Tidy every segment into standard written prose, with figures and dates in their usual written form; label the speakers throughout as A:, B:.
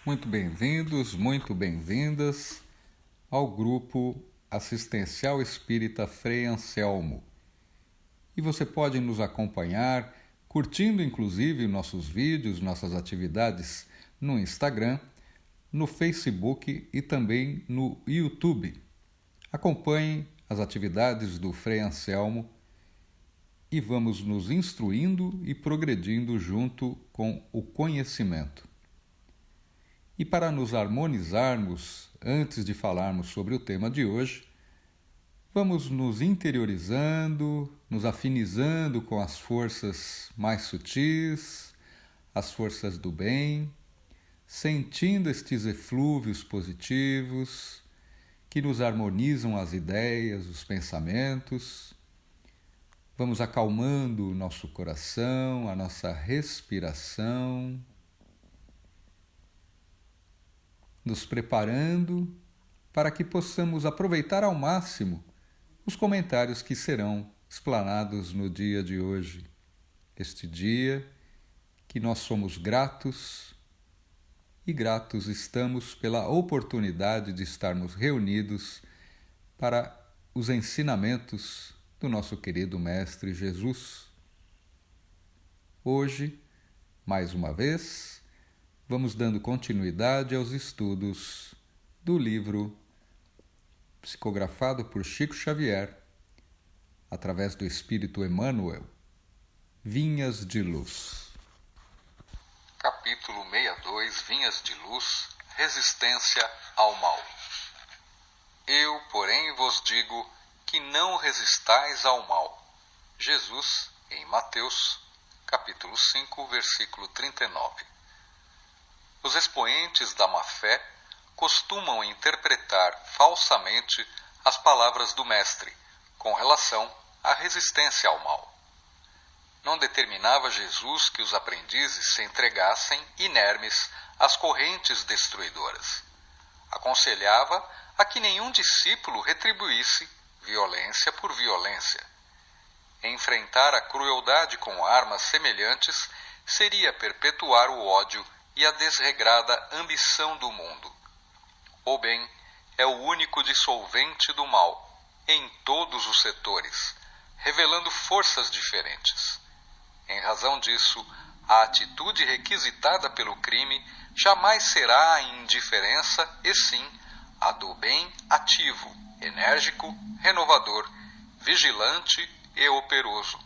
A: Muito bem-vindos, muito bem-vindas ao grupo assistencial espírita Frei Anselmo. E você pode nos acompanhar, curtindo inclusive nossos vídeos, nossas atividades no Instagram, no Facebook e também no YouTube. Acompanhe as atividades do Frei Anselmo e vamos nos instruindo e progredindo junto com o conhecimento. E para nos harmonizarmos, antes de falarmos sobre o tema de hoje, vamos nos interiorizando, nos afinizando com as forças mais sutis, as forças do bem, sentindo estes eflúvios positivos que nos harmonizam as ideias, os pensamentos. Vamos acalmando o nosso coração, a nossa respiração, nos preparando para que possamos aproveitar ao máximo os comentários que serão explanados no dia de hoje. Este dia que nós somos gratos e gratos estamos pela oportunidade de estarmos reunidos para os ensinamentos do nosso querido Mestre Jesus. Hoje, mais uma vez, vamos dando continuidade aos estudos do livro psicografado por Chico Xavier, através do Espírito Emmanuel, Vinhas de Luz.
B: Capítulo 62, Vinhas de Luz, Resistência ao Mal. Eu, porém, vos digo que não resistais ao mal. Jesus, em Mateus, capítulo 5, versículo 39. Os expoentes da má-fé costumam interpretar falsamente as palavras do Mestre com relação à resistência ao mal. Não determinava Jesus que os aprendizes se entregassem inermes às correntes destruidoras. Aconselhava a que nenhum discípulo retribuísse violência por violência. Enfrentar a crueldade com armas semelhantes seria perpetuar o ódio e a desregrada ambição do mundo. O bem é o único dissolvente do mal, em todos os setores, revelando forças diferentes. Em razão disso, a atitude requisitada pelo crime jamais será a indiferença, e sim a do bem ativo, enérgico, renovador, vigilante e operoso.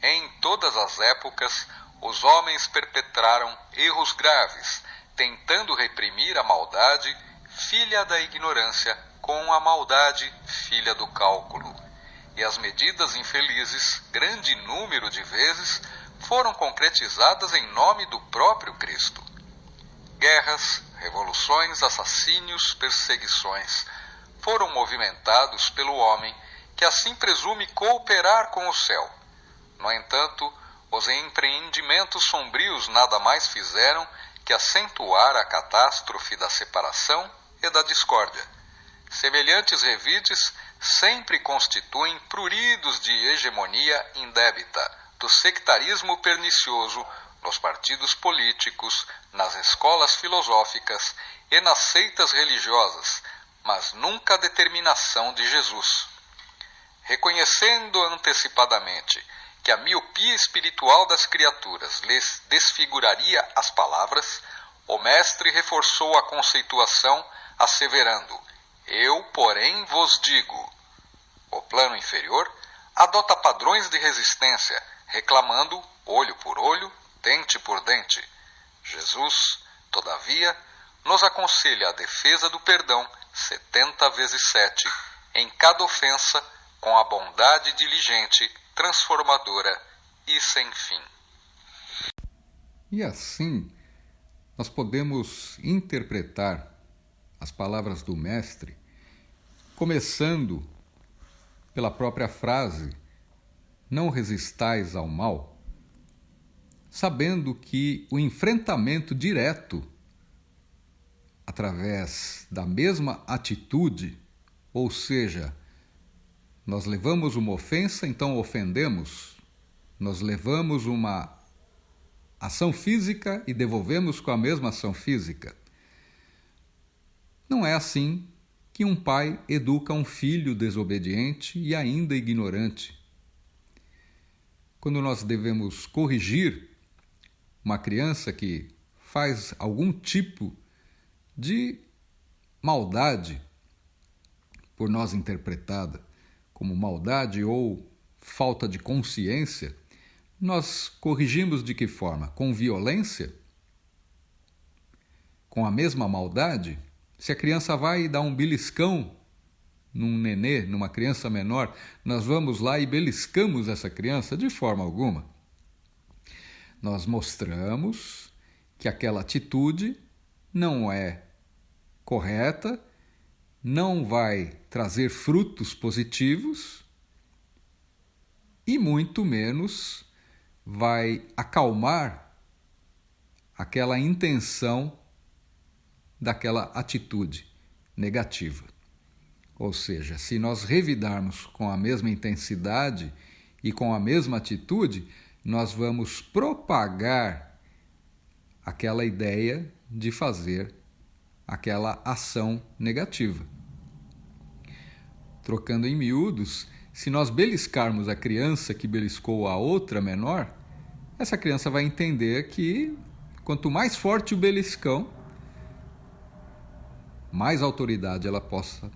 B: Em todas as épocas, os homens perpetraram erros graves, tentando reprimir a maldade, filha da ignorância, com a maldade, filha do cálculo. E as medidas infelizes, grande número de vezes, foram concretizadas em nome do próprio Cristo. Guerras, revoluções, assassínios, perseguições foram movimentados pelo homem, que assim presume cooperar com o céu. No entanto, os empreendimentos sombrios nada mais fizeram que acentuar a catástrofe da separação e da discórdia. Semelhantes revides sempre constituem pruridos de hegemonia indébita, do sectarismo pernicioso nos partidos políticos, nas escolas filosóficas e nas seitas religiosas, mas nunca a determinação de Jesus. Reconhecendo antecipadamente que a miopia espiritual das criaturas lhes desfiguraria as palavras, o mestre reforçou a conceituação, asseverando: eu, porém, vos digo. O plano inferior adota padrões de resistência, reclamando olho por olho, dente por dente. Jesus, todavia, nos aconselha a defesa do perdão 70 vezes 7, em cada ofensa, com a bondade diligente, transformadora e sem fim.
A: E assim, nós podemos interpretar as palavras do Mestre, começando pela própria frase, não resistais ao mal, sabendo que o enfrentamento direto, através da mesma atitude, ou seja, nós levamos uma ofensa, então ofendemos, nós levamos uma ação física e devolvemos com a mesma ação física. Não é assim que um pai educa um filho desobediente e ainda ignorante. Quando nós devemos corrigir uma criança que faz algum tipo de maldade, por nós interpretada como maldade ou falta de consciência, nós corrigimos de que forma? Com violência? Com a mesma maldade? Se a criança vai dar um beliscão num nenê, numa criança menor, nós vamos lá e beliscamos essa criança? De forma alguma. Nós mostramos que aquela atitude não é correta, não vai trazer frutos positivos e muito menos vai acalmar aquela intenção daquela atitude negativa. Ou seja, se nós revidarmos com a mesma intensidade e com a mesma atitude, nós vamos propagar aquela ideia de fazer aquela ação negativa. Trocando em miúdos, se nós beliscarmos a criança que beliscou a outra menor, essa criança vai entender que quanto mais forte o beliscão, mais autoridade ela possa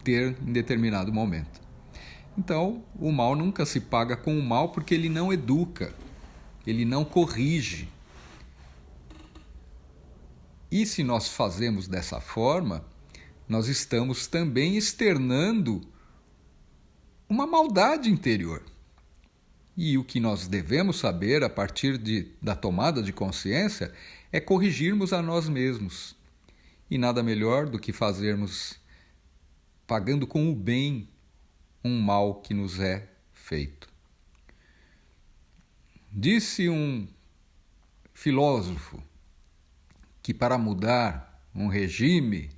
A: ter em determinado momento. Então, o mal nunca se paga com o mal porque ele não educa, ele não corrige. E se nós fazemos dessa forma, nós estamos também externando uma maldade interior. E o que nós devemos saber a partir da tomada de consciência é corrigirmos a nós mesmos. E nada melhor do que fazermos, pagando com o bem, um mal que nos é feito. Disse um filósofo que para mudar um regime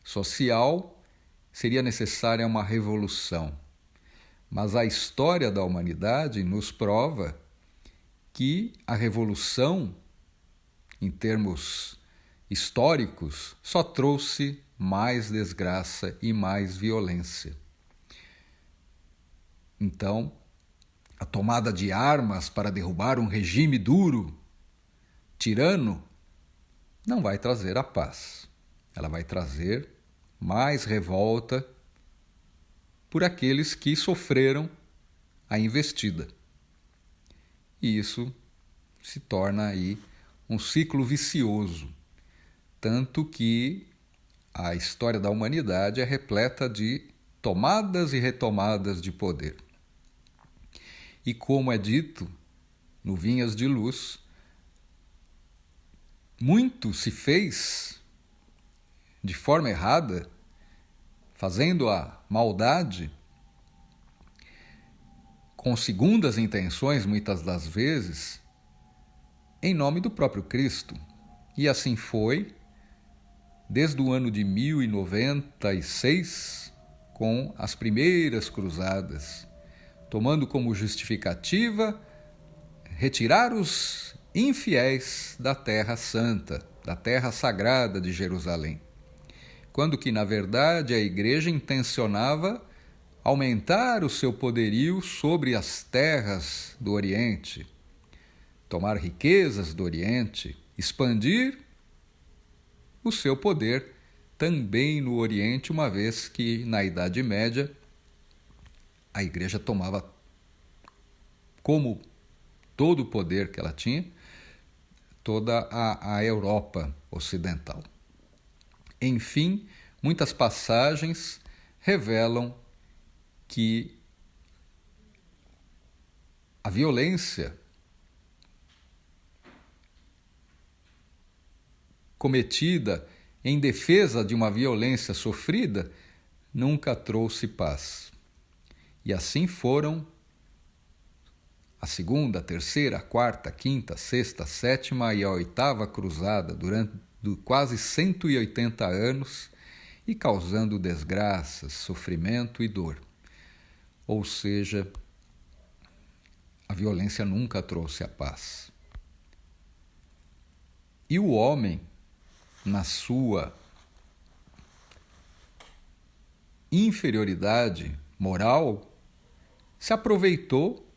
A: social seria necessária uma revolução. Mas a história da humanidade nos prova que a revolução, em termos históricos, só trouxe mais desgraça e mais violência. Então, a tomada de armas para derrubar um regime duro, tirano, não vai trazer a paz. Ela vai trazer mais revolta por aqueles que sofreram a investida. E isso se torna aí um ciclo vicioso, tanto que a história da humanidade é repleta de tomadas e retomadas de poder. E como é dito no Vinhas de Luz, muito se fez de forma errada, fazendo a maldade com segundas intenções, muitas das vezes, em nome do próprio Cristo. E assim foi desde o ano de 1096, com as primeiras cruzadas, tomando como justificativa retirar os infiéis da Terra Santa, da Terra Sagrada de Jerusalém, quando que, na verdade, a Igreja intencionava aumentar o seu poderio sobre as terras do Oriente, tomar riquezas do Oriente, expandir o seu poder também no Oriente, uma vez que, na Idade Média, a Igreja tomava como todo o poder que ela tinha, toda a Europa ocidental. Enfim, muitas passagens revelam que a violência cometida em defesa de uma violência sofrida nunca trouxe paz. E assim foram a segunda, a terceira, a quarta, a quinta, a sexta, a sétima e a oitava cruzada durante quase 180 anos e causando desgraças, sofrimento e dor. Ou seja, a violência nunca trouxe a paz. E o homem, na sua inferioridade moral, se aproveitou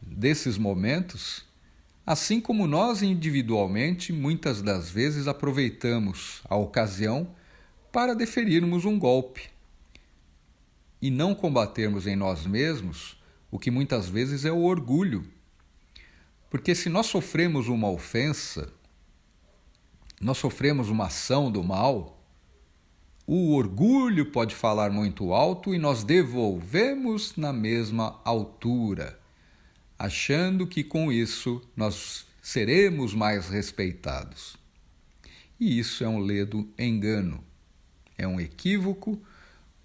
A: desses momentos, assim como nós individualmente muitas das vezes aproveitamos a ocasião para deferirmos um golpe e não combatermos em nós mesmos o que muitas vezes é o orgulho. Porque se nós sofremos uma ofensa, nós sofremos uma ação do mal, o orgulho pode falar muito alto e nós devolvemos na mesma altura, achando que com isso nós seremos mais respeitados. E isso é um ledo engano, é um equívoco,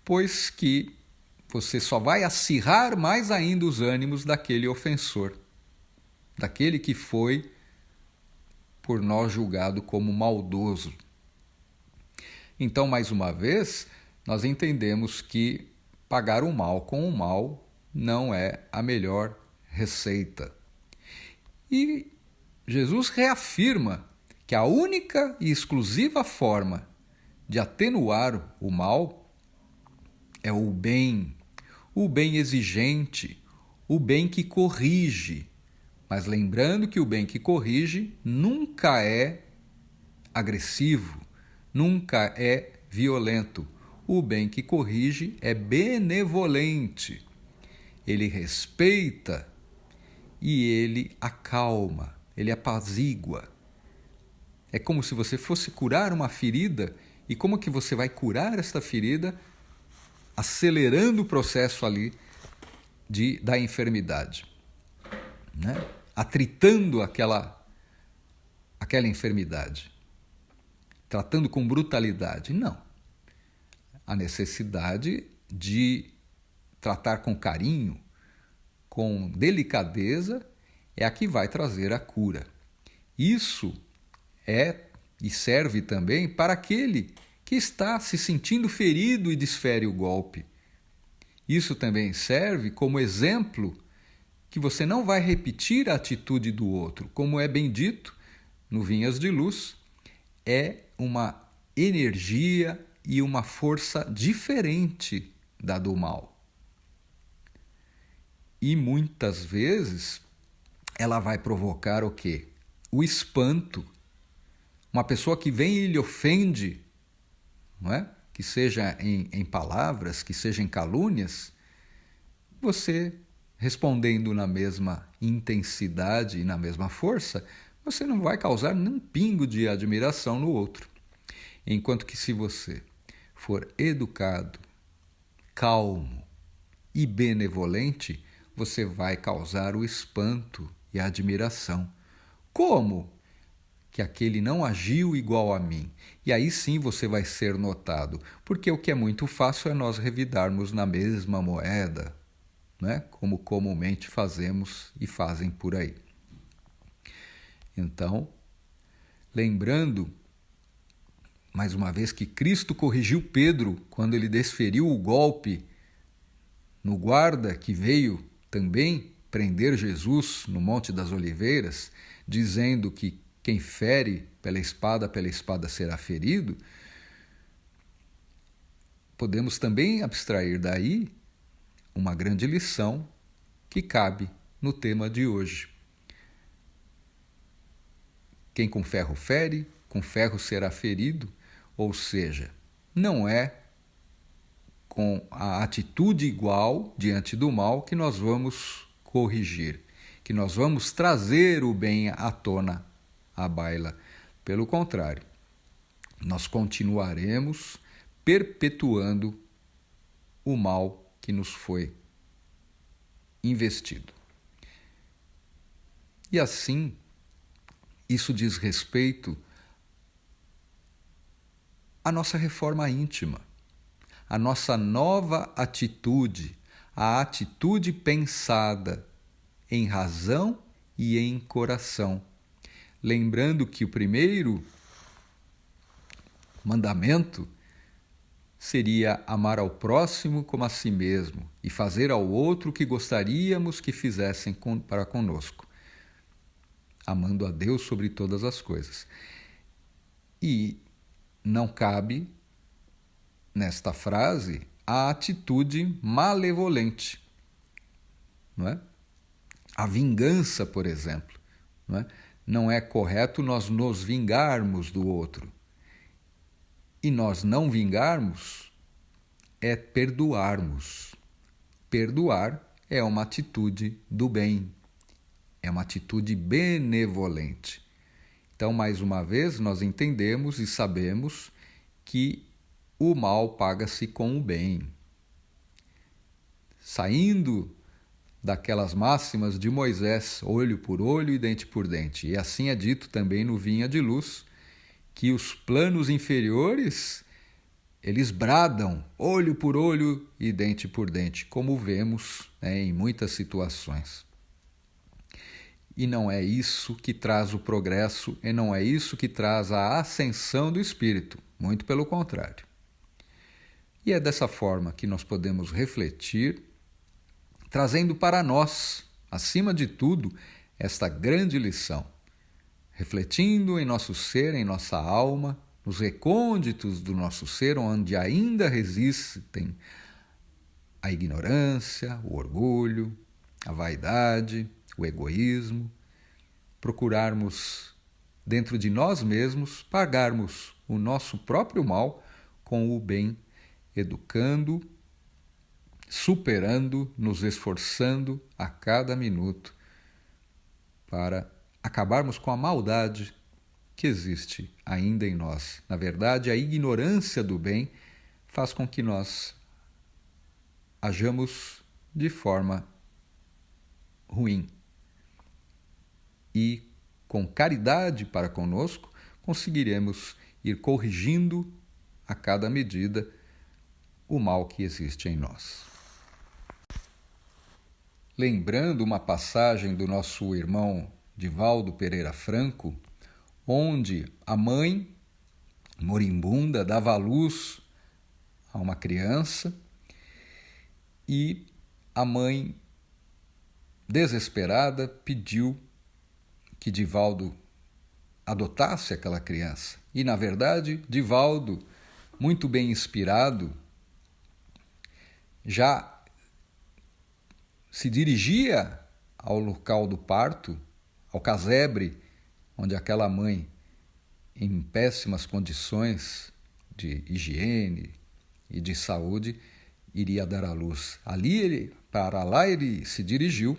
A: pois que você só vai acirrar mais ainda os ânimos daquele ofensor, daquele que foi por nós julgado como maldoso. Então, mais uma vez, nós entendemos que pagar o mal com o mal não é a melhor receita. E Jesus reafirma que a única e exclusiva forma de atenuar o mal é o bem exigente, o bem que corrige. Mas lembrando que o bem que corrige nunca é agressivo, nunca é violento. O bem que corrige é benevolente. Ele respeita e ele acalma, ele apazigua. É como se você fosse curar uma ferida, e como que você vai curar esta ferida? Acelerando o processo ali da enfermidade, né? Atritando aquela enfermidade, tratando com brutalidade. Não. A necessidade de tratar com carinho, com delicadeza, é a que vai trazer a cura. Isso é e serve também para aquele que está se sentindo ferido e desfere o golpe. Isso também serve como exemplo que você não vai repetir a atitude do outro. Como é bem dito no Vinhas de Luz, é uma energia e uma força diferente da do mal. E muitas vezes ela vai provocar o quê? O espanto. Uma pessoa que vem e lhe ofende, não é? Que seja em palavras, que seja em calúnias, você respondendo na mesma intensidade e na mesma força, você não vai causar nem um pingo de admiração no outro. Enquanto que se você for educado, calmo e benevolente, você vai causar o espanto e a admiração. Como que aquele não agiu igual a mim? E aí sim você vai ser notado, porque o que é muito fácil é nós revidarmos na mesma moeda, né? Como comumente fazemos e fazem por aí. Então, lembrando, mais uma vez, que Cristo corrigiu Pedro quando ele desferiu o golpe no guarda que veio também prender Jesus no Monte das Oliveiras, dizendo que quem fere pela espada será ferido. Podemos também abstrair daí uma grande lição que cabe no tema de hoje. Quem com ferro fere, com ferro será ferido, ou seja, não é com a atitude igual diante do mal que nós vamos corrigir, que nós vamos trazer o bem à tona, à baila. Pelo contrário, nós continuaremos perpetuando o mal que nos foi investido. E assim, isso diz respeito à nossa reforma íntima, à nossa nova atitude, a atitude pensada em razão e em coração. Lembrando que o primeiro mandamento seria amar ao próximo como a si mesmo e fazer ao outro o que gostaríamos que fizessem para conosco, amando a Deus sobre todas as coisas. E não cabe, nesta frase, a atitude malevolente, não é? A vingança, por exemplo, não é? Não é correto nós nos vingarmos do outro. E nós não vingarmos é perdoarmos. Perdoar é uma atitude do bem, é uma atitude benevolente. Então, mais uma vez, nós entendemos e sabemos que o mal paga-se com o bem. Saindo daquelas máximas de Moisés, olho por olho e dente por dente. E assim é dito também no Vinha de Luz, que os planos inferiores, eles bradam olho por olho e dente por dente, como vemos, né, em muitas situações. E não é isso que traz o progresso, e não é isso que traz a ascensão do espírito, muito pelo contrário. E é dessa forma que nós podemos refletir, trazendo para nós, acima de tudo, esta grande lição, refletindo em nosso ser, em nossa alma, nos recônditos do nosso ser, onde ainda resistem a ignorância, o orgulho, a vaidade, o egoísmo, procurarmos dentro de nós mesmos pagarmos o nosso próprio mal com o bem, educando, superando, nos esforçando a cada minuto para acabarmos com a maldade que existe ainda em nós. Na verdade, a ignorância do bem faz com que nós hajamos de forma ruim. E com caridade para conosco, conseguiremos ir corrigindo a cada medida o mal que existe em nós. Lembrando uma passagem do nosso irmão Divaldo Pereira Franco, onde a mãe moribunda dava à luz a uma criança e a mãe, desesperada, pediu que Divaldo adotasse aquela criança. E, na verdade, Divaldo, muito bem inspirado, já se dirigia ao local do parto, ao casebre, onde aquela mãe, em péssimas condições de higiene e de saúde, iria dar à luz. Para lá ele se dirigiu,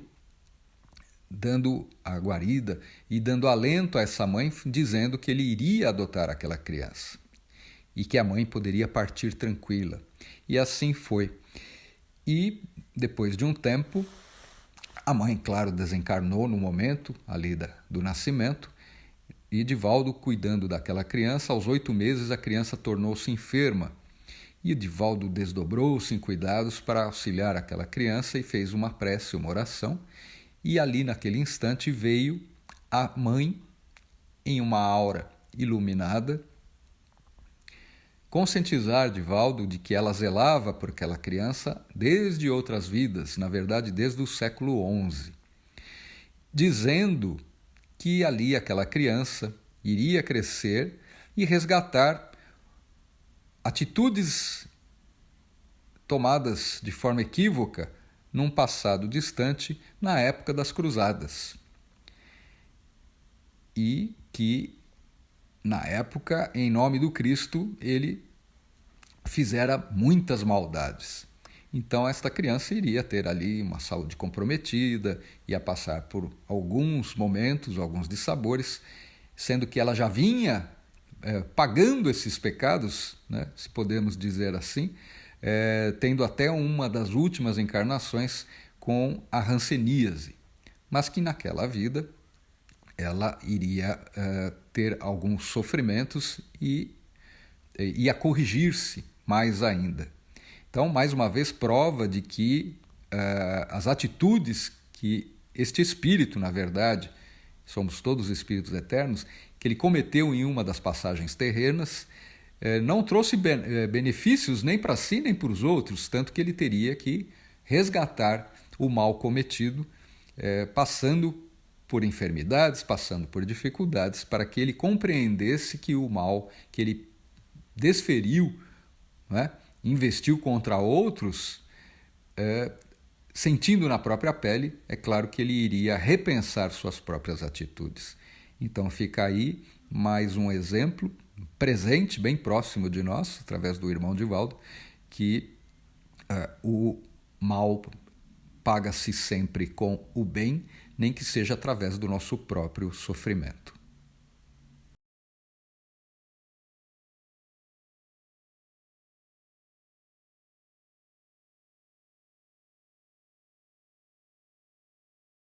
A: dando a guarida e dando alento a essa mãe, dizendo que ele iria adotar aquela criança e que a mãe poderia partir tranquila. E assim foi. E, depois de um tempo, a mãe, claro, desencarnou no momento ali do nascimento, e Divaldo, cuidando daquela criança, aos 8 meses a criança tornou-se enferma. E Divaldo desdobrou-se em cuidados para auxiliar aquela criança e fez uma prece, uma oração. E ali, naquele instante, veio a mãe em uma aura iluminada, conscientizar Divaldo de que ela zelava por aquela criança desde outras vidas, na verdade desde o século XI, dizendo que ali aquela criança iria crescer e resgatar atitudes tomadas de forma equívoca num passado distante, na época das cruzadas. E que, na época, em nome do Cristo, ele fizera muitas maldades. Então, esta criança iria ter ali uma saúde comprometida, ia passar por alguns momentos, alguns dissabores, sendo que ela já vinha pagando esses pecados, né, se podemos dizer assim, tendo até uma das últimas encarnações com a hanseníase, mas que naquela vida ela iria ter alguns sofrimentos e ia corrigir-se mais ainda. Então, mais uma vez, prova de que as atitudes que este espírito, na verdade, somos todos espíritos eternos, que ele cometeu em uma das passagens terrenas, não trouxe benefícios nem para si nem para os outros, tanto que ele teria que resgatar o mal cometido, passando por enfermidades, passando por dificuldades, para que ele compreendesse que o mal que ele desferiu, né, investiu contra outros, sentindo na própria pele, é claro que ele iria repensar suas próprias atitudes. Então fica aí mais um exemplo presente, bem próximo de nós, através do irmão Divaldo, que o mal paga-se sempre com o bem, nem que seja através do nosso próprio sofrimento.